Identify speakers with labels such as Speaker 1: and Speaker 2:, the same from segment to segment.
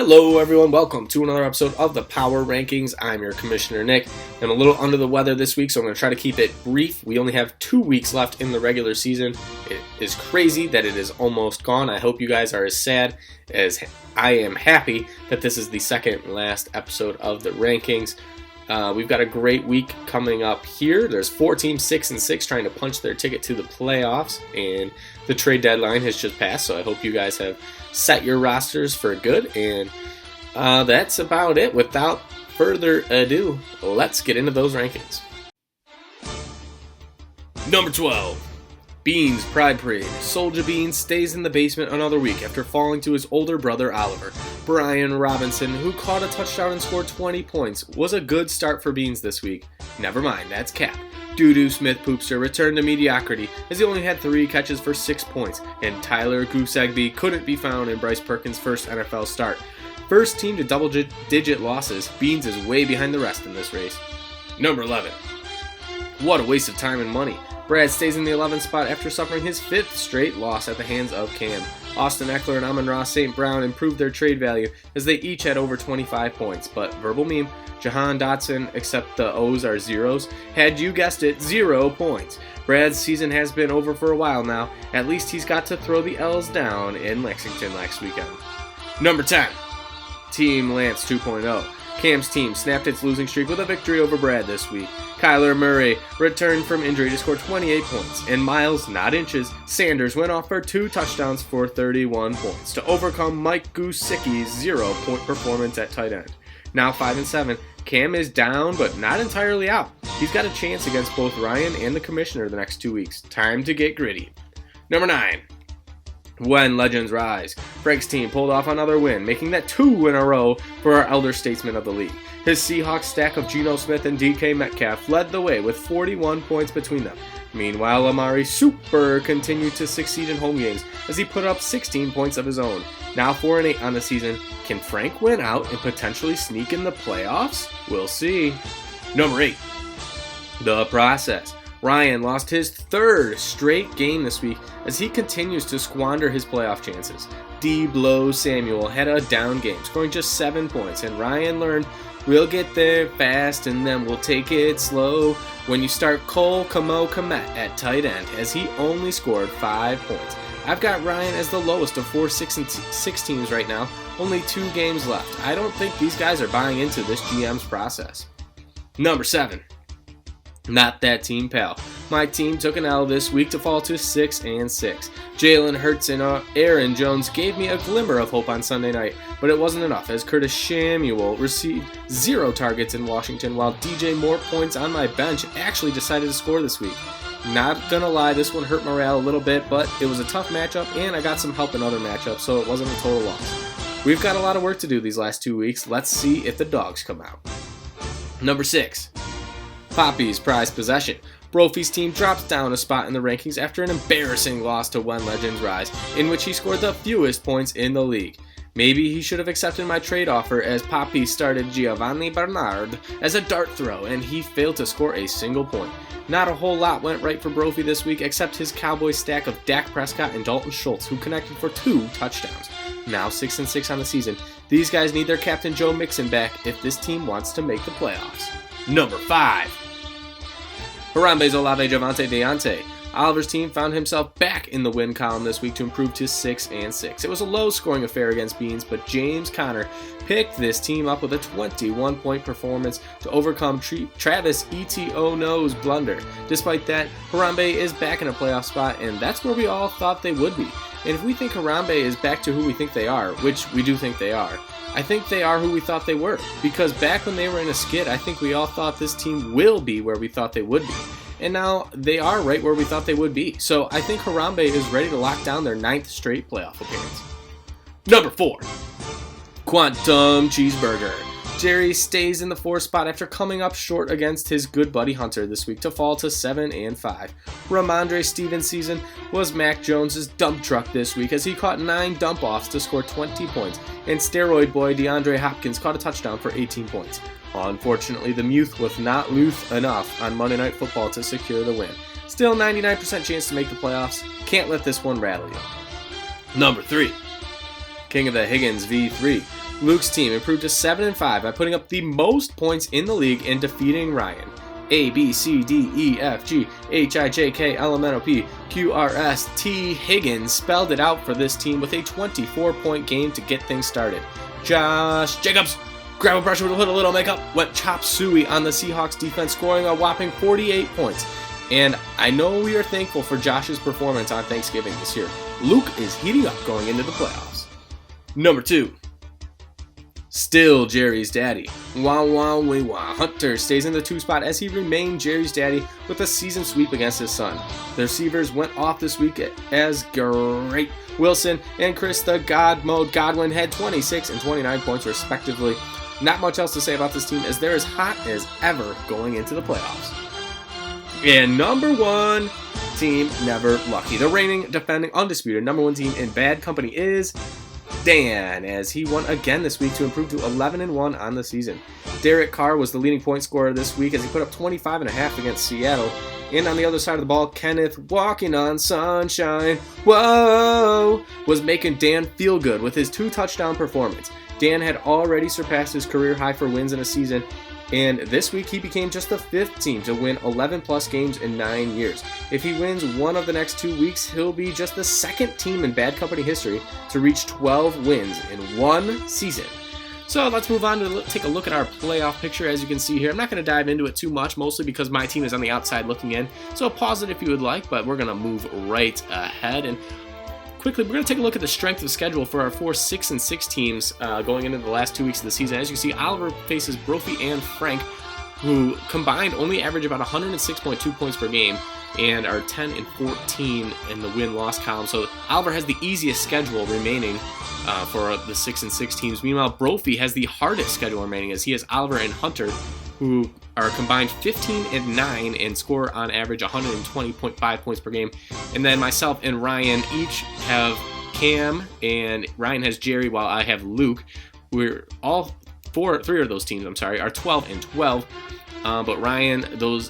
Speaker 1: Hello everyone, welcome to another episode of the Power Rankings. I'm your Commissioner Nick. I'm a little under the weather this week, so I'm going to try to keep it brief. We only have 2 weeks left in the regular season. It is crazy that it is almost gone. I hope you guys are as sad as I am happy that this is the second and last episode of the rankings. We've got a great week coming up here. There's 4 teams, 6-6, trying to punch their ticket to the playoffs, and the trade deadline has just passed, so I hope you guys have set your rosters for good, and that's about it. Without further ado, let's get into those rankings. Number 12. Beans Pride Parade. Soulja Beans stays in the basement another week after falling to his older brother Oliver. Brian Robinson, who caught a touchdown and scored 20 points, was a good start for Beans this week. Never mind, that's cap. Doo-Doo Smith-Poopster returned to mediocrity as he only had 3 catches for 6 points, and Tyler Goose Egby couldn't be found in Bryce Perkins' first NFL start. First team to double-digit losses, Beans is way behind the rest in this race. Number 11. What a waste of time and money. Brad stays in the 11th spot after suffering his 5th straight loss at the hands of Cam. Austin Eckler and Amon-Ra St. Brown improved their trade value as they each had over 25 points, but verbal meme, Jahan Dotson, except the O's are zeros, had you guessed it, 0 points. Brad's season has been over for a while now. At least he's got to throw the L's down in Lexington next weekend. Number 10. Team Lance 2.0. Cam's team snapped its losing streak with a victory over Brad this week. Kyler Murray returned from injury to score 28 points, and Miles, not inches, Sanders went off for 2 touchdowns for 31 points to overcome Mike Gesicki's 0-point performance at tight end. Now 5-7, Cam is down but not entirely out. He's got a chance against both Ryan and the Commissioner the next 2 weeks. Time to get gritty. Number 9. When legends rise, Frank's team pulled off another win, making that 2 in a row for our elder statesman of the league. His Seahawks stack of Geno Smith and DK Metcalf led the way with 41 points between them. Meanwhile, Amari Super continued to succeed in home games as he put up 16 points of his own. Now 4-8 on the season, can Frank win out and potentially sneak in the playoffs? We'll see. Number 8. The process. Ryan lost his 3rd straight game this week as he continues to squander his playoff chances. Deebo Samuel had a down game, scoring just 7 points, and Ryan learned, we'll get there fast and then we'll take it slow when you start Cole Kmet at tight end, as he only scored 5 points. I've got Ryan as the lowest of 4 6 teams right now, only 2 games left. I don't think these guys are buying into this GM's process. Number 7. Not that team, pal. My team took an L this week to fall to 6-6. Jalen Hurts and Aaron Jones gave me a glimmer of hope on Sunday night, but it wasn't enough as Curtis Samuel received 0 targets in Washington, while DJ Moore points on my bench actually decided to score this week. Not gonna lie, this one hurt morale a little bit, but it was a tough matchup and I got some help in other matchups, so it wasn't a total loss. We've got a lot of work to do these last 2 weeks. Let's see if the dogs come out. Number 6. Poppy's prized possession. Brophy's team drops down a spot in the rankings after an embarrassing loss to When Legends Rise, in which he scored the fewest points in the league. Maybe he should have accepted my trade offer, as Poppy started Giovanni Bernard as a dart throw and he failed to score a single point. Not a whole lot went right for Brophy this week except his Cowboys stack of Dak Prescott and Dalton Schultz, who connected for 2 touchdowns. Now 6-6 on the season. These guys need their captain Joe Mixon back if this team wants to make the playoffs. Number 5. Harambe's Olave Javante Deontay. Oliver's team found himself back in the win column this week to improve to 6-6. It was a low-scoring affair against Beans, but James Conner picked this team up with a 21-point performance to overcome Travis Etienne blunder. Despite that, Harambe is back in a playoff spot, and that's where we all thought they would be. And if we think Harambe is back to who we think they are, which we do think they are, I think they are who we thought they were. Because back when they were in a skid, I think we all thought this team will be where we thought they would be. And now they are right where we thought they would be. So I think Harambe is ready to lock down their 9th straight playoff appearance. Number 4. Quantum Cheeseburger. Jerry stays in the 4th spot after coming up short against his good buddy Hunter this week to fall to 7-5. Ramondre Stevens' season was Mac Jones' dump truck this week as he caught 9 dump-offs to score 20 points, and steroid boy DeAndre Hopkins caught a touchdown for 18 points. Unfortunately, the Muth was not Luth enough on Monday Night Football to secure the win. Still 99% chance to make the playoffs. Can't let this one rattle you. Number 3. King of the Higgins V3. Luke's team improved to 7-5 by putting up the most points in the league and defeating Ryan. A, B, C, D, E, F, G, H, I, J, K, L, M, N, O, P, Q, R, S, T. Higgins spelled it out for this team with a 24-point game to get things started. Josh Jacobs, grab a brush with a little makeup, went chop suey on the Seahawks defense, scoring a whopping 48 points. And I know we are thankful for Josh's performance on Thanksgiving this year. Luke is heating up going into the playoffs. Number 2. Still Jerry's daddy. Wow, wow, wee, wow. Hunter stays in the 2 spot as he remained Jerry's daddy with a season sweep against his son. The receivers went off this week as great. Wilson and Chris the God Mode Godwin had 26 and 29 points respectively. Not much else to say about this team as they're as hot as ever going into the playoffs. And number 1 team, Never Lucky. The reigning, defending, undisputed number 1 team in bad company is Dan, as he won again this week to improve to 11-1 on the season. Derek Carr was the leading point scorer this week as he put up 25.5 against Seattle. And on the other side of the ball, Kenneth, walking on sunshine, whoa, was making Dan feel good with his 2 touchdown performance. Dan had already surpassed his career high for wins in a season, and this week he became just the 5th team to win 11-plus games in 9 years. If he wins one of the next 2 weeks, he'll be just the 2nd team in bad company history to reach 12 wins in one season. So let's move on to take a look at our playoff picture. As you can see here, I'm not going to dive into it too much, mostly because my team is on the outside looking in. So pause it if you would like, but we're going to move right ahead. And quickly, we're going to take a look at the strength of schedule for our 4 6-6 teams going into the last 2 weeks of the season. As you can see, Oliver faces Brophy and Frank, who combined only average about 106.2 points per game and are 10-14 in the win-loss column. So Oliver has the easiest schedule remaining for the 6-6 teams. Meanwhile, Brophy has the hardest schedule remaining as he has Oliver and Hunter, who are combined 15-9 and score on average 120.5 points per game. And then myself and Ryan each have Cam, and Ryan has Jerry, while I have Luke. We're all 3 of those teams, are 12-12. But Ryan,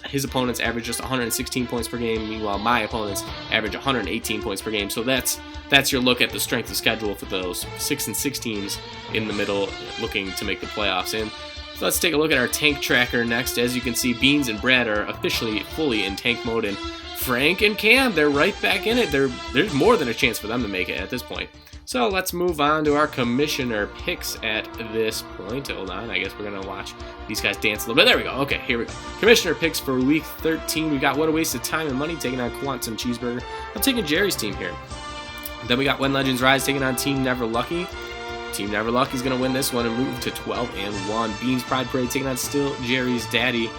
Speaker 1: his opponents average just 116 points per game. Meanwhile, my opponents average 118 points per game. So that's your look at the strength of schedule for those 6-6 teams in the middle looking to make the playoffs. And so let's take a look at our tank tracker next. As you can see, Beans and Brad are officially fully in tank mode, and Frank and Cam, they're right back in it. There's more than a chance for them to make it at this point. So let's move on to our commissioner picks at this point. Hold on, I guess we're going to watch these guys dance a little bit. There we go. Okay, here we go. Commissioner picks for week 13. We got What a Waste of Time and Money taking on Quantum Cheeseburger. I'm taking Jerry's team here. Then we got When Legends Rise taking on Team Never Lucky. Team Never Lucky is going to win this one and move to 12-1. Beans Pride Parade taking on Still Jerry's Daddy.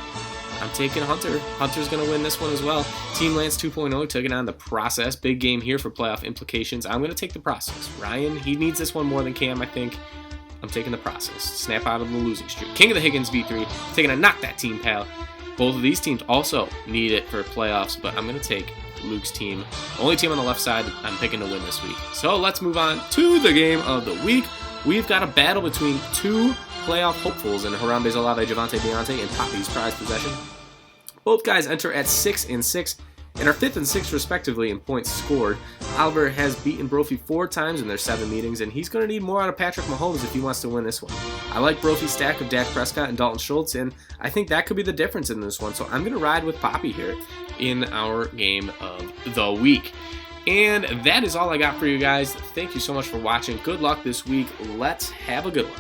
Speaker 1: I'm taking Hunter. Hunter's going to win this one as well. Team Lance 2.0 taking on The Process. Big game here for playoff implications. I'm going to take The Process. Ryan, he needs this one more than Cam, I think. I'm taking The Process. Snap out of the losing streak. King of the Higgins V3 taking a Knock That Team Pal. Both of these teams also need it for playoffs, but I'm going to take Luke's team. Only team on the left side I'm picking to win this week. So let's move on to the game of the week. We've got a battle between 2 playoff hopefuls in Harambe Olave, Javante Deontay, and Poppy's Prize Possession. Both guys enter at 6-6 and are 5th and 6th respectively in points scored. Oliver has beaten Brophy 4 times in their 7 meetings, and he's going to need more out of Patrick Mahomes if he wants to win this one. I like Brophy's stack of Dak Prescott and Dalton Schultz, and I think that could be the difference in this one, so I'm going to ride with Poppy here in our game of the week. And that is all I got for you guys. Thank you so much for watching. Good luck this week. Let's have a good one.